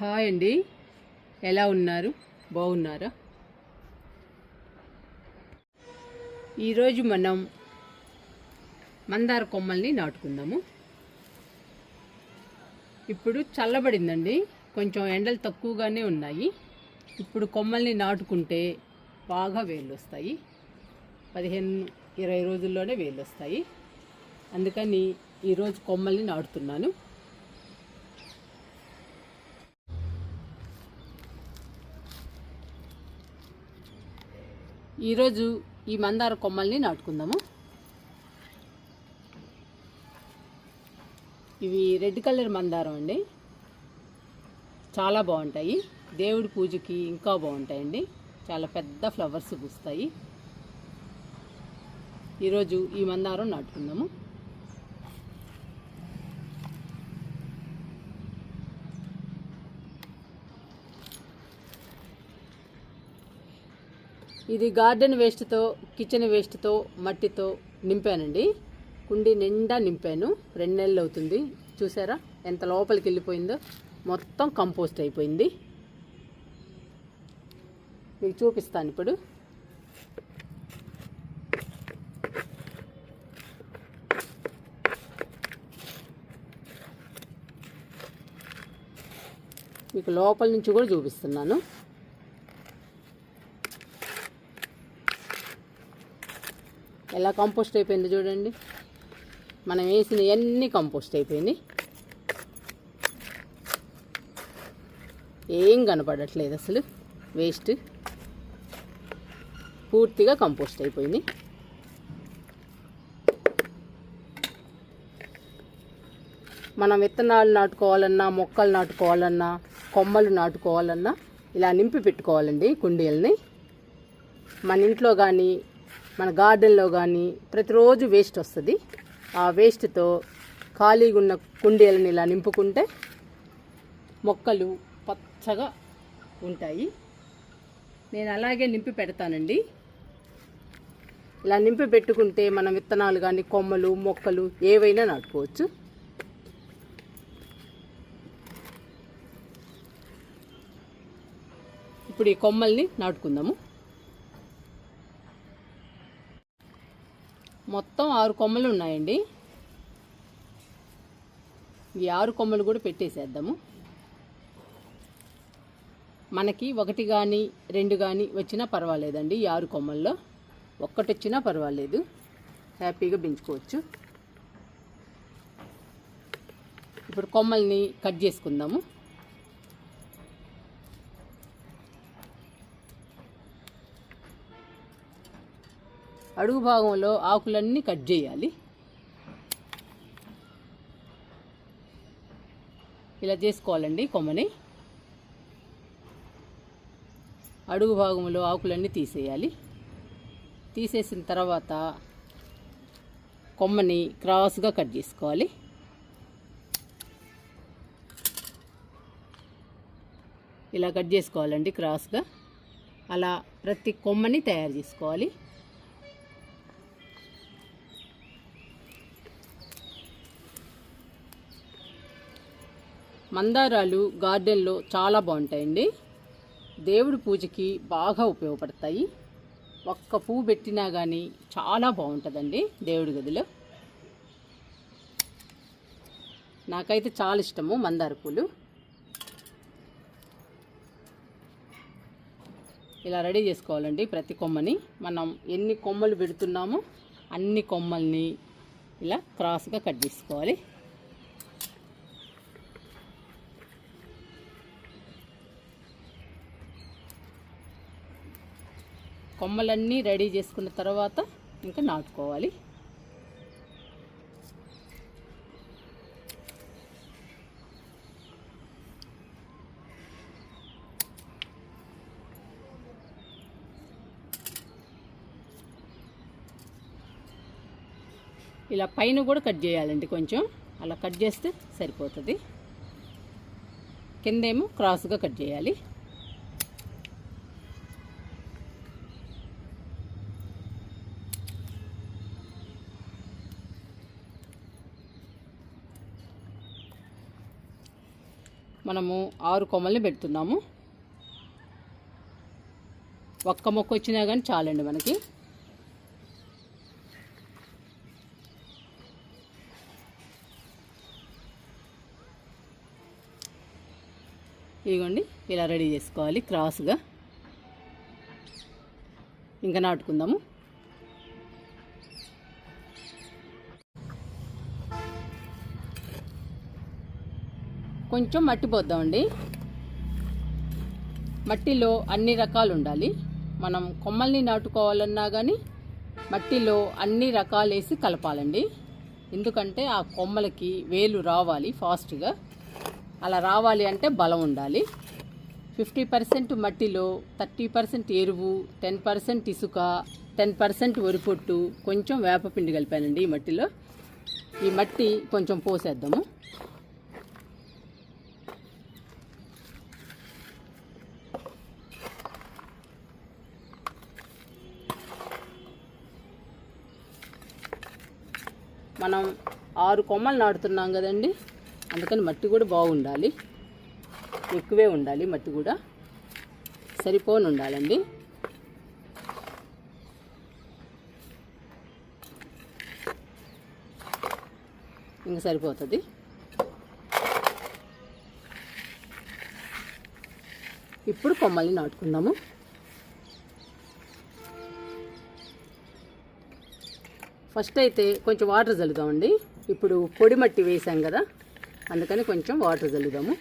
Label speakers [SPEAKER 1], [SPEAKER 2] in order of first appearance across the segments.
[SPEAKER 1] Hi అండి, ఎలా ఉన్నారు? బాగున్నారా? ఈరోజు మనం మందార కొమ్మల్ని నాటుకుందాము. ఇప్పుడు చల్లబడిందండి, కొంచెం ఎండలు తక్కువగానే ఉన్నాయి. ఇప్పుడు కొమ్మల్ని నాటుకుంటే బాగా వేళ్ళు వస్తాయి. 15-20 రోజుల్లోనే వేళ్ళు వస్తాయి. అందుకని ఈరోజు కొమ్మల్ని నాటుతున్నాను. ఈరోజు ఈ మందార కొమ్మల్ని నాటుకుందాము. ఇవి రెడ్ కలర్ మందారం అండి, చాలా బాగుంటాయి. దేవుడి పూజకి ఇంకా బాగుంటాయండి. చాలా పెద్ద ఫ్లవర్స్ పూస్తాయి. ఈరోజు ఈ మందారం నాటుకుందాము. ఇది గార్డెన్ వేస్ట్తో, కిచెన్ వేస్ట్తో, మట్టితో నింపానండి. కుండీ నిండా నింపాను. 2 నెలలు అవుతుంది. చూసారా ఎంత లోపలికి వెళ్ళిపోయిందో? మొత్తం కంపోస్ట్ అయిపోయింది. మీకు చూపిస్తాను ఇప్పుడు. మీకు లోపల నుంచి కూడా చూపిస్తున్నాను. ఎలా కంపోస్ట్ అయిపోయింది చూడండి. మనం వేసిన అన్ని కంపోస్ట్ అయిపోయింది. ఏం కనపడట్లేదు అసలు. వేస్ట్ పూర్తిగా కంపోస్ట్ అయిపోయింది. మనం విత్తనాలు నాటుకోవాలన్నా, మొక్కలు నాటుకోవాలన్నా, కొమ్మలు నాటుకోవాలన్నా ఇలా నింపి పెట్టుకోవాలండి కుండీలని. మన ఇంట్లో కానీ మన గార్డెన్లో కానీ ప్రతిరోజు వేస్ట్ వస్తుంది. ఆ వేస్ట్తో ఖాళీగా ఉన్న కుండీలను ఇలా నింపుకుంటే మొక్కలు పచ్చగా ఉంటాయి. నేను అలాగే నింపి పెడతానండి. ఇలా నింపి పెట్టుకుంటే మనం విత్తనాలు కానీ, కొమ్మలు, మొక్కలు ఏవైనా నాటుకోవచ్చు. ఇప్పుడు ఈ కొమ్మల్ని నాటుకుందాము. మొత్తం 6 కొమ్మలు ఉన్నాయండి. ఈ 6 కొమ్మలు కూడా పెట్టేసేద్దాము. మనకి 1 కానీ 2 కానీ వచ్చినా పర్వాలేదండి. ఈ 6 కొమ్మల్లో 1 వచ్చినా పర్వాలేదు, హ్యాపీగా పెంచుకోవచ్చు. ఇప్పుడు కొమ్మల్ని కట్ చేసుకుందాము. అడుగు భాగంలో ఆకులన్నీ కట్ చేయాలి. ఇలా చేసుకోవాలండి కొమ్మని. అడుగు భాగంలో ఆకులన్నీ తీసేయాలి. తీసేసిన తర్వాత కొమ్మని క్రాస్గా కట్ చేసుకోవాలి. ఇలా కట్ చేసుకోవాలండి క్రాస్గా. అలా ప్రతి కొమ్మని తయారు చేసుకోవాలి. మందారాలు గార్డెన్లో చాలా బాగుంటాయండి. దేవుడి పూజకి బాగా ఉపయోగపడతాయి. ఒక్క పువ్వు పెట్టినా కానీ చాలా బాగుంటుందండి దేవుడి గదిలో. నాకైతే చాలా ఇష్టము మందార పూలు. ఇలా రెడీ చేసుకోవాలండి ప్రతి కొమ్మని. మనం ఎన్ని కొమ్మలు పెడుతున్నామో అన్ని కొమ్మల్ని ఇలా క్రాస్గా కట్ చేసుకోవాలి. కొమ్మలన్నీ రెడీ చేసుకున్న తర్వాత ఇంకా నాటుకోవాలి. ఇలా పైన కూడా కట్ చేయాలండి కొంచెం. అలా కట్ చేస్తే సరిపోతుంది. కిందేమో క్రాస్గా కట్ చేయాలి. మనము 6 కొమ్మల్ని పెడుతున్నాము. ఒక్క మొక్క వచ్చినా కానీ చాలండి మనకి. ఇదిగోండి ఇలా రెడీ చేసుకోవాలి క్రాస్గా. ఇంకా నాటుకుందాము. కొంచెం మట్టి పోద్దామండి. మట్టిలో అన్ని రకాలు ఉండాలి. మనం కొమ్మల్ని నాటుకోవాలన్నా కానీ మట్టిలో అన్ని రకాలు వేసి కలపాలండి. ఎందుకంటే ఆ కొమ్మలకి వేలు రావాలి ఫాస్ట్గా. అలా రావాలి అంటే బలం ఉండాలి. 50% మట్టిలో 30% ఎరువు, 10% ఇసుక, 10% వరిపొట్టు, కొంచెం వేపపిండి కలిపానండి ఈ మట్టిలో. ఈ మట్టి కొంచెం పోసేద్దాము. మనం 6 కొమ్మలు నాటుతున్నాం కదండి, అందుకని మట్టి కూడా బాగుండాలి. ఎక్కువే ఉండాలి మట్టి కూడా, సరిపోని ఉండాలండి. ఇంకా సరిపోతుంది. ఇప్పుడు కొమ్మల్ని నాటుకుందాము. ఫస్ట్ అయితే కొంచెం వాటర్ చల్లుదామండి. ఇప్పుడు పొడి మట్టి వేసాం కదా, అందుకని కొంచెం వాటర్ చల్లుదాము.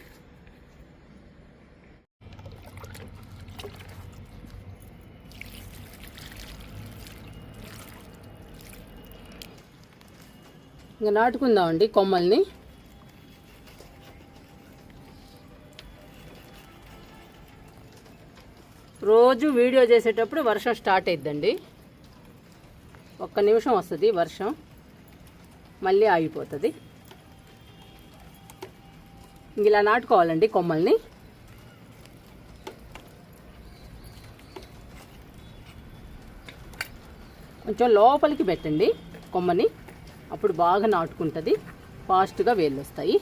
[SPEAKER 1] ఇంకా నాటుకుందామండి కొమ్మల్ని. రోజు వీడియో చేసేటప్పుడు వర్షం స్టార్ట్ అయిద్దండి. ఒక్క నిమిషం వస్తుంది వర్షం, మళ్ళీ ఆగిపోతుంది. ఇలా నాటుకోవాలండి కొమ్మల్ని. కొంచెం లోపలికి పెట్టండి కొమ్మని, అప్పుడు బాగా నాటుకుంటుంది, ఫాస్ట్గా వేళ్ళు వస్తాయి.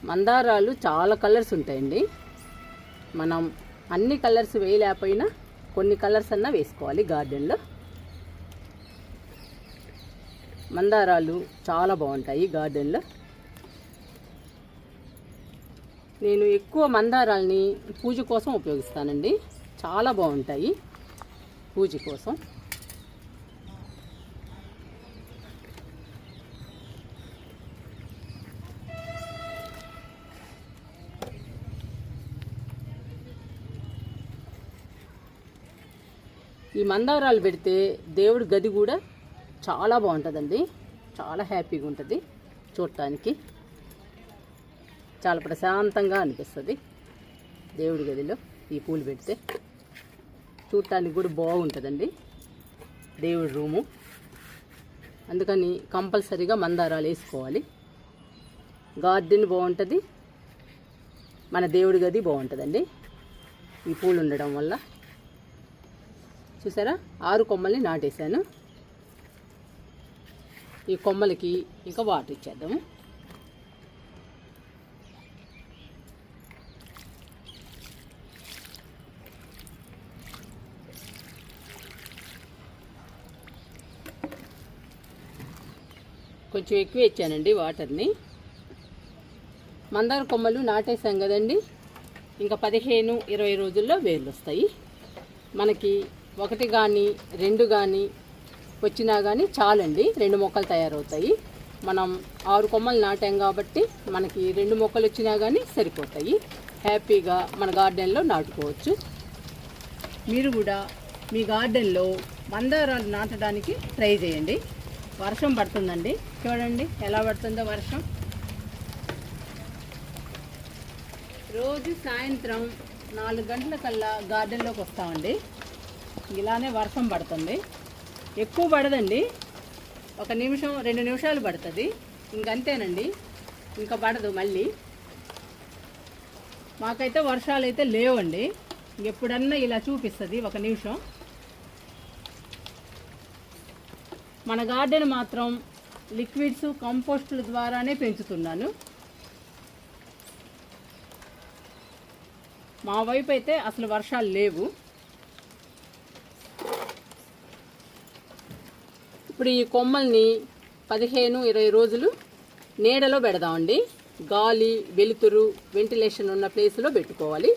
[SPEAKER 1] మందారాలు చాలా కలర్స్ ఉంటాయండి. మనం అన్ని కలర్స్ వేయలేకపోయినా కొన్ని కలర్స్ అన్నా వేసుకోవాలి గార్డెన్లో. మందారాలు చాలా బాగుంటాయి గార్డెన్లో. నేను ఎక్కువ మందారాలని పూజ కోసం ఉపయోగిస్తానండి. చాలా బాగుంటాయి పూజ కోసం. ఈ మందారాలు పెడితే దేవుడి గది కూడా చాలా బాగుంటుందండి. చాలా హ్యాపీగా ఉంటుంది చూడటానికి, చాలా ప్రశాంతంగా అనిపిస్తుంది. దేవుడి గదిలో ఈ పూలు పెడితే చూడటానికి కూడా బాగుంటుందండి దేవుడి రూము. అందుకని కంపల్సరీగా మందారాలు వేసుకోవాలి. గార్డెన్ బాగుంటుంది, మన దేవుడి గది బాగుంటుందండి ఈ పూలు ఉండడం వల్ల. చూసారా, 6 కొమ్మల్ని నాటేశాను. ఈ కొమ్మలకి ఇంకా వాటర్ ఇచ్చేద్దాము. కొంచెం ఎక్కువ ఇచ్చానండి వాటర్ని. మందార కొమ్మలు నాటేసాం కదండి, ఇంకా 15-20 రోజుల్లో వేర్లు వస్తాయి. మనకి 1 కానీ 2 కానీ వచ్చినా కానీ చాలండి, 2 మొక్కలు తయారవుతాయి. మనం 6 కొమ్మలు నాటాం కాబట్టి మనకి 2 మొక్కలు వచ్చినా కానీ సరిపోతాయి. హ్యాపీగా మన గార్డెన్లో నాటుకోవచ్చు. మీరు కూడా మీ గార్డెన్లో మందారాలు నాటడానికి ట్రై చేయండి. వర్షం పడుతుందండి, చూడండి ఎలా పడుతుందో వర్షం. రోజు సాయంత్రం 4 గంటలకల్లా గార్డెన్లోకి వస్తామండి. ఇలానే వర్షం పడుతుంది. ఎక్కువ పడదండి, 1 నిమిషం 2 నిమిషాలు పడుతుంది, ఇంకంతేనండి, ఇంకా పడదు. మళ్ళీ మాకైతే వర్షాలు అయితే లేవండి. ఎప్పుడన్నా ఇలా చూపిస్తుంది ఒక నిమిషం. మన గార్డెన్ మాత్రం లిక్విడ్స్ కంపోస్టుల ద్వారానే పెంచుతున్నాను. మా వైపు అయితే అసలు వర్షాలు లేవు. ఇప్పుడు ఈ కొమ్మల్ని 15-20 రోజులు నీడలో పెడదామండి. గాలి, వెలుతురు, వెంటిలేషన్ ఉన్న ప్లేస్లో పెట్టుకోవాలి.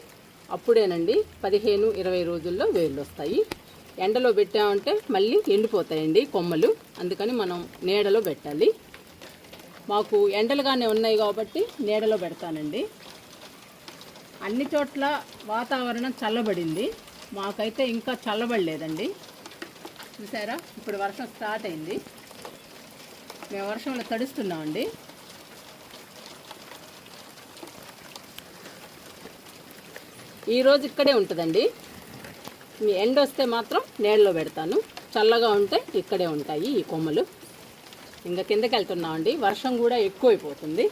[SPEAKER 1] అప్పుడేనండి 15-20 రోజుల్లో వేర్లు వస్తాయి. ఎండలో పెట్టామంటే మళ్ళీ ఎండిపోతాయండి కొమ్మలు. అందుకని మనం నీడలో పెట్టాలి. మాకు ఎండలుగానే ఉన్నాయి కాబట్టి నీడలో పెడతానండి. అన్ని చోట్ల వాతావరణం చల్లబడింది, మాకైతే ఇంకా చల్లబడలేదండి. చూసారా, ఇప్పుడు వర్షం స్టార్ట్ అయింది. మేము వర్షంలో తడుస్తున్నామండి. ఈరోజు ఇక్కడే ఉంటుందండి. మీ ఎండ వస్తే మాత్రం నీడలో పెడతాను, చల్లగా ఉంటే ఇక్కడే ఉంటాయి ఈ కొమ్మలు. ఇంకా కిందకి వెళ్తున్నామండి, వర్షం కూడా ఎక్కువైపోతుంది.